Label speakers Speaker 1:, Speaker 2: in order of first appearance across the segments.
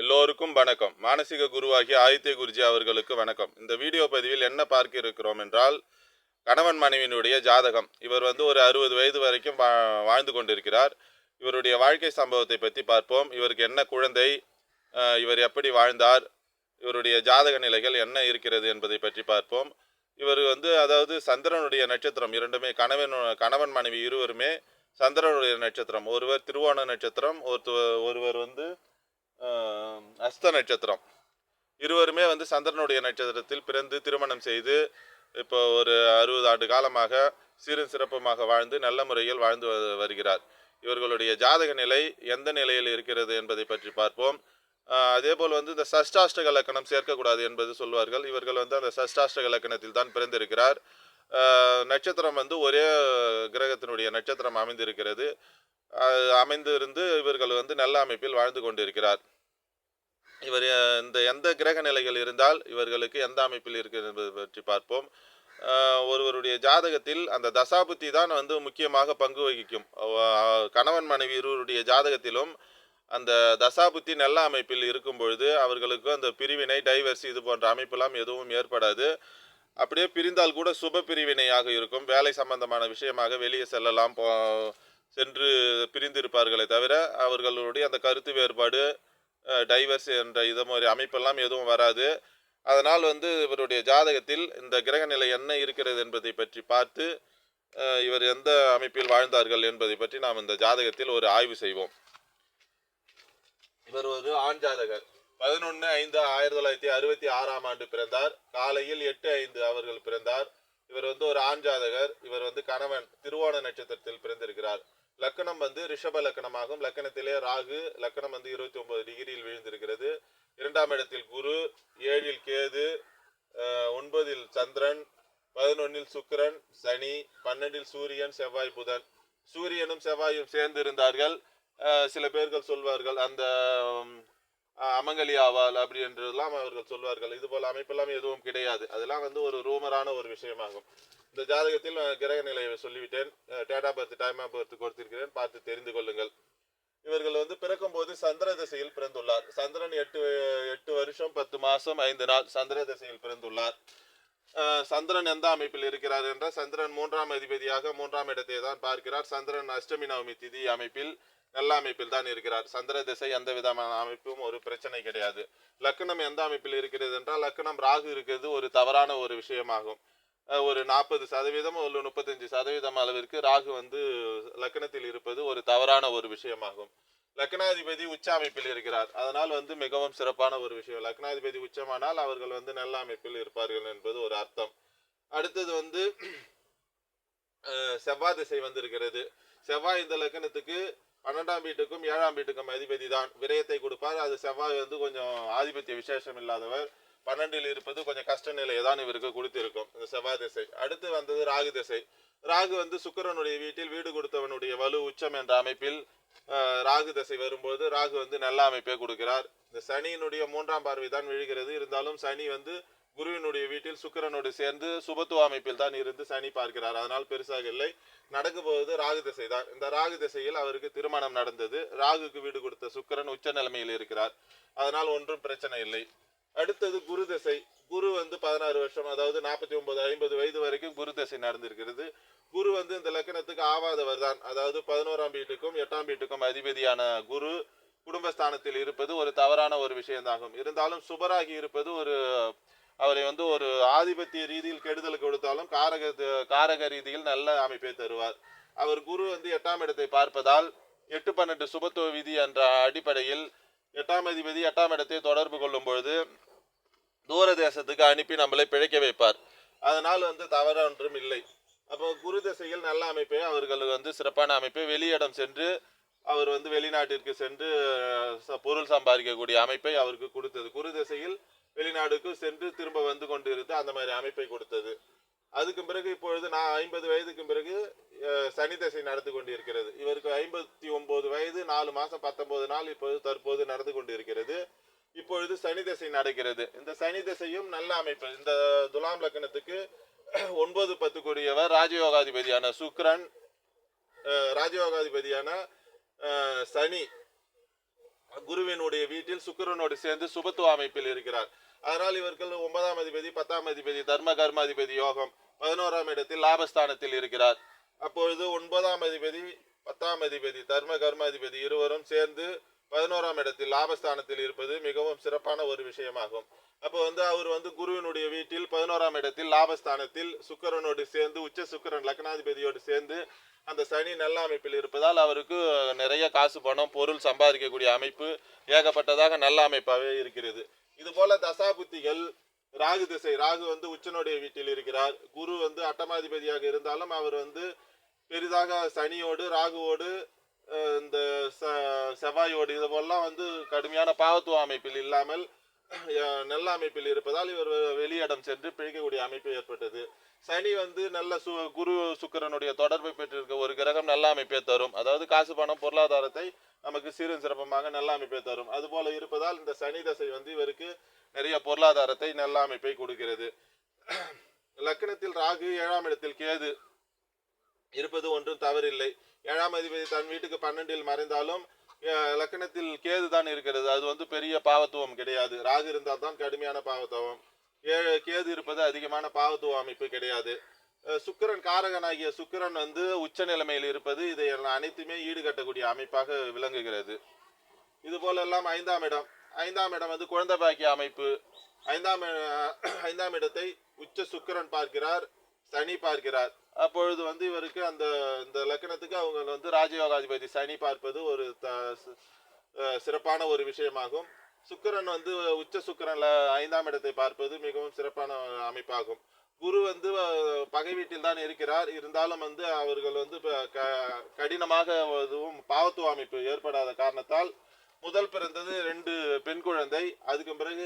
Speaker 1: எல்லோருக்கும் வணக்கம். மானசீக குருவாகிய ஆதித்ய குருஜி அவர்களுக்கு வணக்கம். இந்த வீடியோ பதிவில் என்ன பார்க்க இருக்கிறோம் என்றால், கணவன் மனைவியினுடைய ஜாதகம். இவர் ஒரு 60 வயது வரைக்கும் வாழ்ந்து கொண்டிருக்கிறார். இவருடைய வாழ்க்கை சம்பவத்தை பற்றி பார்ப்போம். இவருக்கு என்ன குழந்தை, இவர் எப்படி வாழ்ந்தார், இவருடைய ஜாதக நிலைகள் என்ன இருக்கிறது என்பதை பற்றி பார்ப்போம். இவர் அதாவது சந்திரனுடைய நட்சத்திரம் இரண்டுமே, கணவன் மனைவி இருவருமே சந்திரனுடைய நட்சத்திரம். ஒருவர் திருவோண நட்சத்திரம், ஒருவர் அஸ்த நட்சத்திரம். இருவருமே சந்திரனுடைய நட்சத்திரத்தில் பிறந்து திருமணம் செய்து இப்போ ஒரு 60 ஆண்டு காலமாக சீரும் சிறப்புமாக வாழ்ந்து நல்ல முறையில் வாழ்ந்து வருகிறார். இவர்களுடைய ஜாதக நிலை எந்த நிலையில் இருக்கிறது என்பதை பற்றி பார்ப்போம். அதே போல் இந்த சஷ்டாஷ்டக லக்கணம் சேர்க்கக்கூடாது என்பது சொல்வார்கள். இவர்கள் அந்த சஷ்டாஷ்டக லக்கணத்தில் தான் பிறந்திருக்கிறார். நட்சத்திரம் ஒரே கிரகத்தினுடைய நட்சத்திரம் அமைந்திருக்கிறது. அமைந்திருந்து இவர்கள் நல்ல அமைப்பில் வாழ்ந்து கொண்டிருக்கிறார். இவர் எந்த கிரக நிலைகள் இருந்தால் இவர்களுக்கு எந்த அமைப்பில் இருக்கிறது என்பதை பற்றி பார்ப்போம். ஒருவருடைய ஜாதகத்தில் அந்த தசாபுத்தி தான் முக்கியமாக பங்கு வகிக்கும். கணவன் மனைவி இருவருடைய ஜாதகத்திலும் அந்த தசாபுத்தி நல்ல அமைப்பில் இருக்கும் பொழுது அவர்களுக்கு அந்த பிரிவினை, டைவர்ஸ் இது போன்ற அமைப்பெல்லாம் எதுவும் ஏற்படாது. அப்படியே பிரிந்தால் கூட சுப பிரிவினையாக இருக்கும். வேலை சம்பந்தமான விஷயமாக வெளியே செல்லலாம், சென்று பிரிந்திருப்பார்களே தவிர அவர்களுடைய அந்த கருத்து வேறுபாடு, டைவர்ஸ் என்ற இது மாதிரி அமைப்பெல்லாம் எதுவும் வராது. அதனால் இவருடைய ஜாதகத்தில் இந்த கிரக நிலை என்ன இருக்கிறது என்பதை பற்றி பார்த்து இவர் எந்த அமைப்பில் வாழ்ந்தார்கள் என்பதை பற்றி நாம் இந்த ஜாதகத்தில் ஒரு ஆய்வு செய்வோம். இவர் ஒரு ஆண் ஜாதகர். 11/5/1966 ஆண்டு பிறந்தார். காலையில் 8:05 அவர்கள் பிறந்தார். இவர் ஒரு ஆண் ஜாதகர். இவர் கணவன் திருவோண நட்சத்திரத்தில் பிறந்திருக்கிறார். லக்கணம் ரிஷப லக்கணமாகும். லக்கணத்திலே ராகு. லக்கணம் 29 டிகிரியில் விழுந்திருக்கிறது. 2ஆம் இடத்தில் குரு, 7இல் கேது, 9இல் சந்திரன், 11இல் சுக்கிரன், சனி, 12இல் சூரியன், செவ்வாய், புதன். சூரியனும் செவ்வாயும் சேர்ந்து இருந்தார்கள். சில பேர்கள் சொல்வார்கள் அந்த அமங்கலி ஆவால் அப்படி என்றெல்லாம் அவர்கள் சொல்வார்கள். இது போல அமைப்பெல்லாம் எதுவும் கிடையாது. அதெல்லாம் ஒரு ரூமரான ஒரு விஷயமாகும். இந்த ஜாதகத்தில் கிரக நிலையை சொல்லிவிட்டேன். Date of birth, time of birth கொடுத்திருக்கிறேன், பார்த்து தெரிந்து கொள்ளுங்கள். இவர்கள் பிறக்கும் போது சந்திர திசையில் பிறந்துள்ளார். சந்திரன் 8 வருஷம் 10 மாசம் 5 நாள் சந்திர திசையில் பிறந்துள்ளார். சந்திரன் எந்த அமைப்பில் இருக்கிறார் என்றால், சந்திரன் 3ஆம் அதிபதியாக 3ஆம் இடத்தை தான் பார்க்கிறார். சந்திரன் அஷ்டமி நவமி திதி அமைப்பில் நல்ல அமைப்பில் தான் இருக்கிறார். சந்திர திசை எந்த விதமான அமைப்பும் ஒரு பிரச்சனை கிடையாது. லக்னம் எந்த அமைப்பில் இருக்கிறது என்றால், லக்னம் ராகு இருக்கிறது ஒரு தவறான ஒரு விஷயமாகும். ஒரு 40% ஒரு 35% அளவிற்கு ராகு லக்னத்தில் இருப்பது ஒரு தவறான ஒரு விஷயமாகும். லக்னாதிபதி உச்ச அமைப்பில் இருக்கிறார். அதனால் மிகவும் சிறப்பான ஒரு விஷயம். லக்னாதிபதி உச்சமானால் அவர்கள் நல்ல அமைப்பில் இருப்பார்கள் என்பது ஒரு அர்த்தம். அடுத்தது செவ்வாய் திசை வந்திருக்கிறது. செவ்வாய் இந்த லக்னத்துக்கு 12ஆம் வீட்டுக்கும் 7ஆம் வீட்டுக்கும் அதிபதி தான். விரயத்தை கொடுப்பார். அது செவ்வாய் கொஞ்சம் ஆதிபத்திய விசேஷம் இல்லாதவர். 12இல் இருப்பது கொஞ்சம் கஷ்ட நிலையை தான் இவருக்கு கொடுத்திருக்கும் இந்த செவ்வாய் திசை. அடுத்து வந்தது ராகு திசை. ராகு சுக்கிரனுடைய வீட்டில் வீடு கொடுத்தவனுடைய வலு உச்சம் என்ற அமைப்பில் ராகு திசை வரும்போது ராகு நல்ல அமைப்பை கொடுக்கிறார். இந்த சனியினுடைய 3ஆம் பார்வை தான் விழுகிறது. இருந்தாலும் சனி குருவினுடைய வீட்டில் சுக்கிரனோடு சேர்ந்து சுபத்துவ அமைப்பில் தான் இருந்து சனி பார்க்கிறார். அதனால் பெருசாக இல்லை. நடக்க போவது ராகு திசை தான். இந்த ராகு திசையில் அவருக்கு திருமணம் நடந்தது. ராகுக்கு வீடு கொடுத்த சுக்கிரன் உச்ச நிலைமையில் இருக்கிறார். அதனால் ஒன்றும் பிரச்சனை இல்லை. அடுத்தது குரு திசை. குரு 16 வருஷம், அதாவது 49-50 வயது வரைக்கும் குரு திசை நடந்திருக்கிறது. குரு இந்த லக்கணத்துக்கு ஆவாதவர் தான். அதாவது 11ஆம் வீட்டுக்கும் 8ஆம் வீட்டுக்கும் அதிபதியான குரு குடும்பஸ்தானத்தில் இருப்பது ஒரு தவறான ஒரு விஷயம்தாகும். இருந்தாலும் சுபராகி இருப்பது அவரை ஒரு ஆதிபத்திய ரீதியில் கெடுதல் கொடுத்தாலும் காரக ரீதியில் நல்ல அமைப்பை தருவார். அவர் குரு 8ஆம் இடத்தை பார்ப்பதால் 8-12 சுபத்துவ விதி என்ற அடிப்படையில் 8ஆம் அதிபதி 8ஆம் இடத்தை தொடர்பு கொள்ளும் பொழுது தூர தேசத்துக்கு அனுப்பி நம்மளை பிழைக்க வைப்பார். அதனால் தவறு ஒன்றும் இல்லை. அப்போ குரு திசையில் நல்ல அமைப்பை அவர்கள் சிறப்பான அமைப்பை வெளியிடம் சென்று அவர் வெளிநாட்டிற்கு சென்று பொருள் சம்பாதிக்கக்கூடிய அமைப்பை அவருக்கு கொடுத்தது. குரு திசையில் வெளிநாடுக்கு சென்று திரும்ப கொண்டு இருந்து அந்த மாதிரி அமைப்பை கொடுத்தது. அதுக்கு பிறகு இப்பொழுது 50 வயதுக்கு பிறகு சனி திசை நடந்து கொண்டு இருக்கிறது. இவருக்கு 59 வயது 4 மாசம் 19 நாள் இப்போது தற்போது நடந்து கொண்டு இருக்கிறது. இப்பொழுது சனி திசை நடக்கிறது. இந்த சனி திசையும் நல்ல அமைப்பு. இந்த துலாம் லக்னத்துக்கு 9-10 கூடியவர் ராஜயோகாதிபதியான சுக்கிரன், ராஜயோகாதிபதியான சனி குருவினுடைய வீட்டில் சுக்கிரனோடு சேர்ந்து சுபத்துவ அமைப்பில் இருக்கிறார். அதனால் இவர்கள் 9ஆம் அதிபதி 10ஆம் அதிபதி தர்ம கர்மாதிபதி யோகம் 11ஆம் இடத்தில் லாபஸ்தானத்தில் இருக்கிறார். அப்பொழுது 9ஆம் அதிபதி 10ஆம் அதிபதி தர்ம கர்மாதிபதி இருவரும் சேர்ந்து 11ஆம் இடத்தில் லாபஸ்தானத்தில் இருப்பது மிகவும் சிறப்பான ஒரு விஷயமாகும். அப்போ அவர் குருவினுடைய வீட்டில் 11ஆம் இடத்தில் லாபஸ்தானத்தில் சுக்கிரனோடு சேர்ந்து உச்ச சுக்கிரன் லக்னாதிபதியோடு சேர்ந்து அந்த சனி நல்ல அமைப்பில் இருப்பதால் அவருக்கு நிறைய காசு பணம் பொருள் சம்பாதிக்கக்கூடிய அமைப்பு ஏகப்பட்டதாக நல்ல அமைப்பாகவே இருக்கிறது. இது போல தசாபுத்திகள் ராகு திசை, ராகு உச்சனுடைய வீட்டில் இருக்கிறார். குரு அட்டமாதிபதியாக இருந்தாலும் அவர் பெரிதாக சனியோடு ராகுவோடு இந்த செவ்வாயோடு இது போலாம் கடுமையான பாவத்துவ அமைப்பில் இல்லாமல் நல்ல அமைப்பில் இருப்பதால் இவர் வெளியிடம் சென்று பிழைக்கக்கூடிய அமைப்பு ஏற்பட்டது. சனி நல்ல குரு சுக்கிரனுடைய தொடர்பை பெற்றிருக்க ஒரு கிரகம் நல்ல அமைப்பை தரும். அதாவது காசு பணம் பொருளாதாரத்தை நமக்கு சீரும் சிறப்பமாக நல்ல அமைப்பை தரும். அதுபோல இருப்பதால் இந்த சனி தசை இவருக்கு நிறைய பொருளாதாரத்தை நல்ல அமைப்பை கொடுக்கிறது. லக்னத்தில் ராகு 7ஆம் இடத்தில் கேது இருப்பது ஒன்றும் தவறில்லை. 7ஆம் அதிபதி தன் வீட்டுக்கு 12இல் மறைந்தாலும் லக்னத்தில் கேது தான் இருக்கிறது. அது பெரிய பாவத்துவம் கிடையாது. ராகு இருந்தால் தான் கடுமையான பாவத்துவம். கேது இருப்பது அதிகமான பாவத்துவ அமைப்பு கிடையாது. சுக்கிரன் காரகனாகிய சுக்கிரன் உச்ச நிலைமையில் இருப்பது இதை அனைத்துமே ஈடுகட்டக்கூடிய அமைப்பாக விளங்குகிறது. இது போல எல்லாம் 5ஆம் இடம், 5ஆம் இடம் குழந்தை பாக்கிய அமைப்பு. 5ஆம் இடத்தை உச்ச சுக்கிரன் பார்க்கிறார், சனி பார்க்கிறார். அப்பொழுது இவருக்கு இந்த லக்னத்துக்கு அவங்க ராஜயோகாதிபதி சனி பார்ப்பது ஒரு சிறப்பான ஒரு விஷயமாகும். சுக்கிரன் உச்ச சுக்கிரன்ல 5ஆம் இடத்தை பார்ப்பது மிகவும் சிறப்பான அமைப்பாகும். குரு பகை வீட்டில் தான் இருக்கிறார். இருந்தாலும் அவர்கள் கடினமாக பாவத்துவ அமைப்பு ஏற்படாத காரணத்தால் முதல் பிறந்தது 2 பெண் குழந்தை, அதுக்கு பிறகு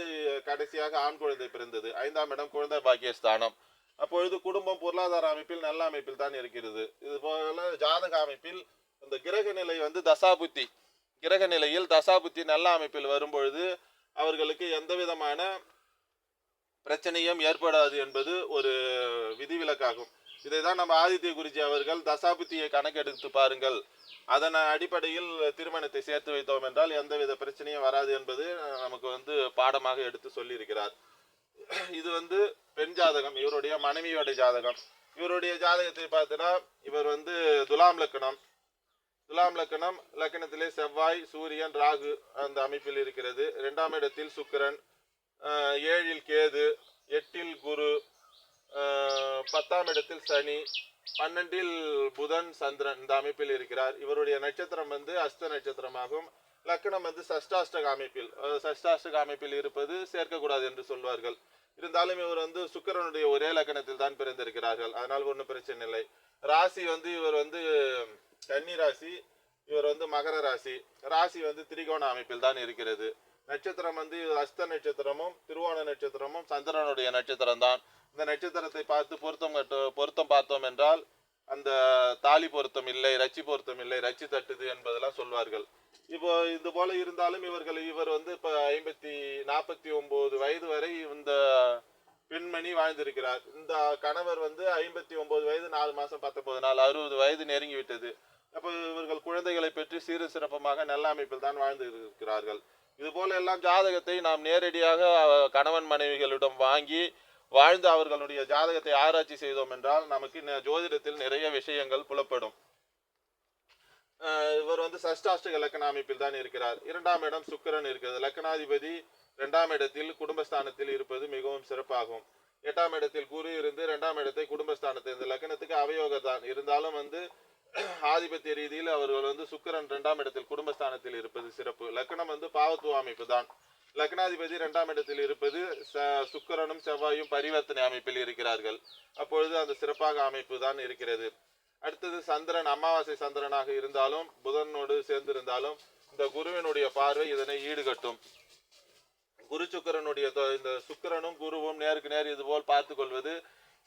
Speaker 1: கடைசியாக ஆண் குழந்தை பிறந்தது. 5ஆம் இடம் குழந்தை பாக்கியஸ்தானம். அப்பொழுது குடும்பம் பொருளாதார அமைப்பில் நல்ல அமைப்பில் தான் இருக்கிறது. இது போல ஜாதக அமைப்பில் இந்த கிரக நிலை தசாபுத்தி, கிரக நிலையில் தசாபுத்தி நல்ல அமைப்பில் வரும்பொழுது அவர்களுக்கு எந்த விதமான பிரச்சனையும் ஏற்படாது என்பது ஒரு விதிவிலக்காகும். இதை தான் நம்ம ஆதித்ய குருஜி அவர்கள் தசாபுத்தியை கணக்கெடுத்து பாருங்கள், அதன் அடிப்படையில் திருமணத்தை சேர்த்து வைத்தோம் என்றால் எந்தவித பிரச்சனையும் வராது என்பது நமக்கு பாடமாக எடுத்து சொல்லியிருக்கிறார். இது பெண் ஜாதகம், இவருடைய மனைவியோட ஜாதகம். இவருடைய ஜாதகத்தை பார்த்தனா இவர் துலாம் லக்னம். துலாம் லக்னம், லக்னத்திலே செவ்வாய் சூரியன் ராகு அந்த அமைப்பில் இருக்கிறது. 2ஆம் இடத்தில் சுக்கிரன், 7இல் கேது, 8இல் குரு, 10ஆம் இடத்தில் சனி, 12இல் புதன் சந்திரன் இந்த அமைப்பில் இருக்கிறார். இவருடைய நட்சத்திரம் அஸ்த நட்சத்திரமாகும். லக்னம் சஷ்டாஷ்டக அமைப்பில், சஷ்டாஷ்டக அமைப்பில் இருப்பது சேர்க்கக்கூடாது என்று சொல்வார்கள். இருந்தாலும் இவர் சுக்கிரனுடைய ஒரே லக்னத்தில் தான் பிறந்திருக்கிறார்கள். அதனால் ஒன்றும் பிரச்சனை இல்லை. ராசி இவர் கன்னி ராசி, இவர் மகர ராசி. ராசி திரிகோண அமைப்பில் தான் இருக்கிறது. நட்சத்திரம் அஸ்த நட்சத்திரமும் திருவோண நட்சத்திரமும் சந்திரனுடைய நட்சத்திரம் தான். இந்த நட்சத்திரத்தை பார்த்து பொருத்தம் பார்த்தோம் என்றால் அந்த தாலி பொருத்தம் இல்லை, ரச்சி பொருத்தம் இல்லை, ரச்சி தட்டுது என்பதெல்லாம் சொல்வார்கள். இப்போ இது போல இருந்தாலும் இவர் இப்ப 49 வயது வரை இந்த பெண்மணி வாழ்ந்திருக்கிறார். இந்த கணவர் 59 வயது 4 மாசம் 19 நாள், 60 வயது நெருங்கி விட்டது. அப்போ இவர்கள் குழந்தைகளை பெற்று சீர சிறப்பமாக நல்ல அமைப்பில் தான் வாழ்ந்து இருக்கிறார்கள். இது போல எல்லாம் ஜாதகத்தை நாம் நேரடியாக கணவன் மனைவிகளிடம் வாங்கி வாழ்ந்து அவர்களுடைய ஜாதகத்தை ஆராய்ச்சி செய்தோம் என்றால் நமக்கு ஜோதிடத்தில் நிறைய விஷயங்கள் புலப்படும். இவர் சஷ்டாஷ்டக லக்ன அமைப்பில் தான் இருக்கிறார். 2ஆம் இடம் சுக்கிரன் இருக்கிறது. லக்னாதிபதி 2ஆம் இடத்தில் குடும்பஸ்தானத்தில் இருப்பது மிகவும் சிறப்பாகும். 8ஆம் இடத்தில் குரு இருந்து 2ஆம் இடத்தை குடும்பஸ்தானத்தில், இந்த லக்னத்துக்கு அவயோக தான் இருந்தாலும் ஆதிபத்திய ரீதியில் அவர்கள் சுக்கிரன் 2ஆம் இடத்தில் குடும்பஸ்தானத்தில் இருப்பது சிறப்பு. லக்னம் பாவத்துவ அமைப்பு தான். லக்னாதிபதி 2ஆம் இடத்தில் இருப்பது சுக்கிரனும் செவ்வாயும் பரிவர்த்தனை அமைப்பில் இருக்கிறார்கள். அப்பொழுது அந்த சிறப்பாக அமைப்பு தான் இருக்கிறது. அடுத்தது சந்திரன் அமாவாசை சந்திரனாக இருந்தாலும் புதனோடு சேர்ந்திருந்தாலும் இந்த குருவினுடைய பார்வை இதனை ஈடுகட்டும். குரு சுக்கிரனுடைய இந்த சுக்கிரனும் குருவும் நேருக்கு நேர் இது போல் பார்த்து கொள்வது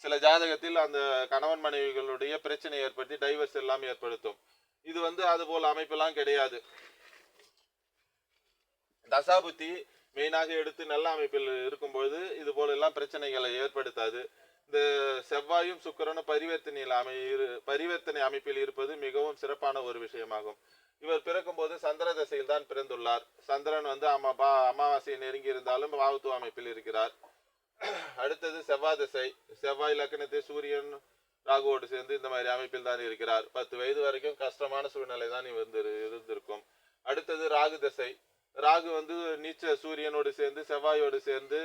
Speaker 1: சில ஜாதகத்தில் அந்த கணவன் மனைவிகளுடைய பிரச்சனை ஏற்படுத்தி டைவர்ஸ் எல்லாம் ஏற்படுத்தும். இது அது போல் அமைப்பெல்லாம் கிடையாது. தசாபுத்தி மெயினாக எடுத்து நல்ல அமைப்பில் இருக்கும்பொழுது இது போல எல்லாம் பிரச்சனைகளை ஏற்படுத்தாது. இந்த செவ்வாயும் சுக்கிரனும் பரிவர்த்தனை அமைப்பில் இருப்பது மிகவும் சிறப்பான ஒரு விஷயமாகும். இவர் பிறக்கும்போது சந்திர திசையில் தான் பிறந்துள்ளார். சந்திரன் வந்து அமாவாசையை நெருங்கி இருந்தாலும் பாவத்துவ அமைப்பில் இருக்கிறார். அடுத்தது செவ்வாய் திசை. செவ்வாய் லக்னத்தில் சூரியன் ராகுவோடு சேர்ந்து இந்த மாதிரி அமைப்பில் தான் இருக்கிறார். 10 வயது வரைக்கும் கஷ்டமான சூழ்நிலை தான் இருந்திருக்கும். அடுத்தது ராகு திசை. ராகு வந்து நீச்ச சூரியனோடு சேர்ந்து செவ்வாயோடு சேர்ந்து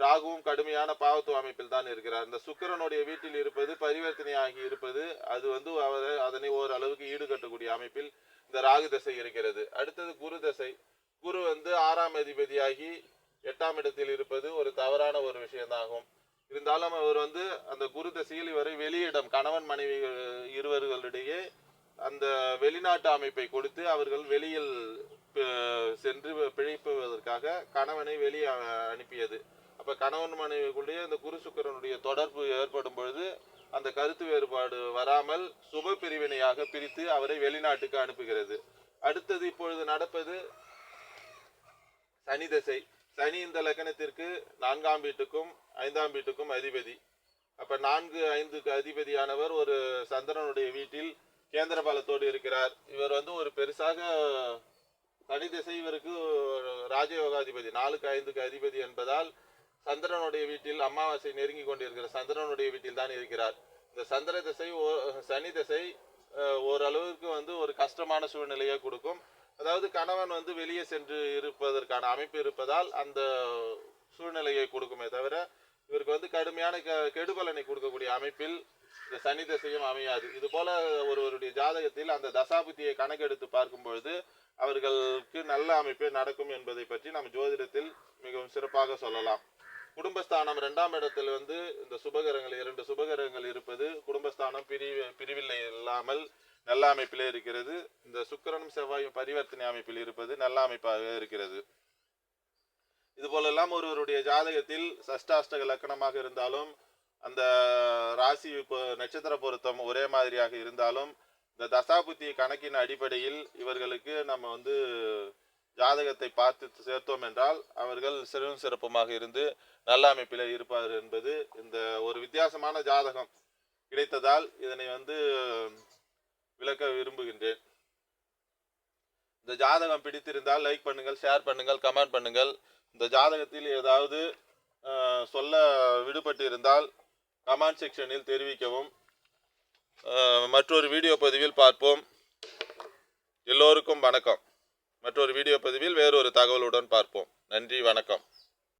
Speaker 1: ராகுவும் கடுமையான பாவத்துவ அமைப்பில் தான் இருக்கிறார். இந்த சுக்கிரனுடைய வீட்டில் இருப்பது பரிவர்த்தனையாகி இருப்பது அது வந்து அதனை ஓரளவுக்கு ஈடுகட்டக்கூடிய அமைப்பில் இந்த ராகு திசை இருக்கிறது. அடுத்தது குரு திசை. குரு வந்து 6ஆம் அதிபதியாகி 8ஆம் இடத்தில் இருப்பது ஒரு தவறான ஒரு விஷயமாகும். இருந்தாலும் அவர் வந்து அந்த குரு திசையில் இவரை வெளியிடம் கணவன் மனைவி இருவர்களிடையே அந்த வெளிநாட்டு அமைப்பை கொடுத்து அவர்கள் வெளியில் சென்று பிழைப்பதற்காக கணவனை வெளியே அனுப்பியது. அப்ப கணவன் மனைவிக்குள்ளேயே இந்த குரு சுக்கிரனுடைய தொடர்பு ஏற்படும் பொழுது அந்த கருத்து வேறுபாடு வராமல் சுப பிரிவினையாக பிரித்து அவரை வெளிநாட்டுக்கு அனுப்புகிறது. அடுத்தது இப்பொழுது நடப்பது சனி திசை. சனி இந்த லக்னத்திற்கு 4ஆம் வீட்டுக்கும் 5ஆம் வீட்டுக்கும் அதிபதி. அப்ப 4, 5க்கு அதிபதியானவர் ஒரு சந்திரனுடைய வீட்டில் கேந்திர பலத்தோடு இருக்கிறார். இவர் வந்து ஒரு பெருசாக சனி திசை இவருக்கு ராஜயோகாதிபதி 4க்கு 5க்கு அதிபதி என்பதால் சந்திரனுடைய வீட்டில் அமாவாசை நெருங்கி கொண்டிருக்கிற சந்திரனுடைய வீட்டில் தான் இருக்கிறார். இந்த சந்திர திசை சனி திசை ஓரளவுக்கு வந்து ஒரு கஷ்டமான சூழ்நிலையை கொடுக்கும். அதாவது கணவன் வந்து வெளியே சென்று இருப்பதற்கான அமைப்பு இருப்பதால் அந்த சூழ்நிலையை கொடுக்குமே தவிர இவருக்கு வந்து கடுமையான கெடுபலனை கொடுக்கக்கூடிய அமைப்பில் இந்த சனி திசையும் அமையாது. இது போல ஒருவருடைய ஜாதகத்தில் அந்த தசாபுத்தியை கணக்கெடுத்து பார்க்கும் பொழுது அவர்களுக்கு நல்ல அமைப்பே நடக்கும் என்பதை பற்றி நம்ம ஜோதிடத்தில் மிகவும் சிறப்பாக சொல்லலாம். குடும்பஸ்தானம் 2ஆம் இடத்தில் வந்து இந்த சுபகரங்கள் 2 சுபகரங்கள் இருப்பது குடும்பஸ்தானம் பிரிவில்லை இல்லாமல் நல்ல அமைப்பிலே இருக்கிறது. இந்த சுக்கிரனும் செவ்வாயும் பரிவர்த்தனை அமைப்பில் இருப்பது நல்ல அமைப்பாக இருக்கிறது. இது போலெல்லாம் ஒருவருடைய ஜாதகத்தில் சஷ்டாஷ்டக லக்கணமாக இருந்தாலும் அந்த ராசி நட்சத்திர பொருத்தம் ஒரே மாதிரியாக இருந்தாலும் இந்த தசாபுத்தி கணக்கின் அடிப்படையில் இவர்களுக்கு நம்ம வந்து ஜாதகத்தை பார்த்து சேர்த்தோம் என்றால் அவர்கள் சிறப்புமாக இருந்து நல்ல அமைப்பில் இருப்பார் என்பது இந்த ஒரு வித்தியாசமான ஜாதகம் கிடைத்ததால் இதனை வந்து விளக்க விரும்புகின்றேன். இந்த ஜாதகம் பிடித்திருந்தால் லைக் பண்ணுங்கள், ஷேர் பண்ணுங்கள், கமெண்ட் பண்ணுங்கள். இந்த ஜாதகத்தில் ஏதாவது சொல்ல விடுபட்டு இருந்தால் கமெண்ட் செக்ஷனில் தெரிவிக்கவும். மற்றொரு வீடியோ பதிவில் பார்ப்போம். எல்லோருக்கும் வணக்கம். மற்றொரு வீடியோ பதிவில் வேறொரு தகவலுடன் பார்ப்போம். நன்றி, வணக்கம்.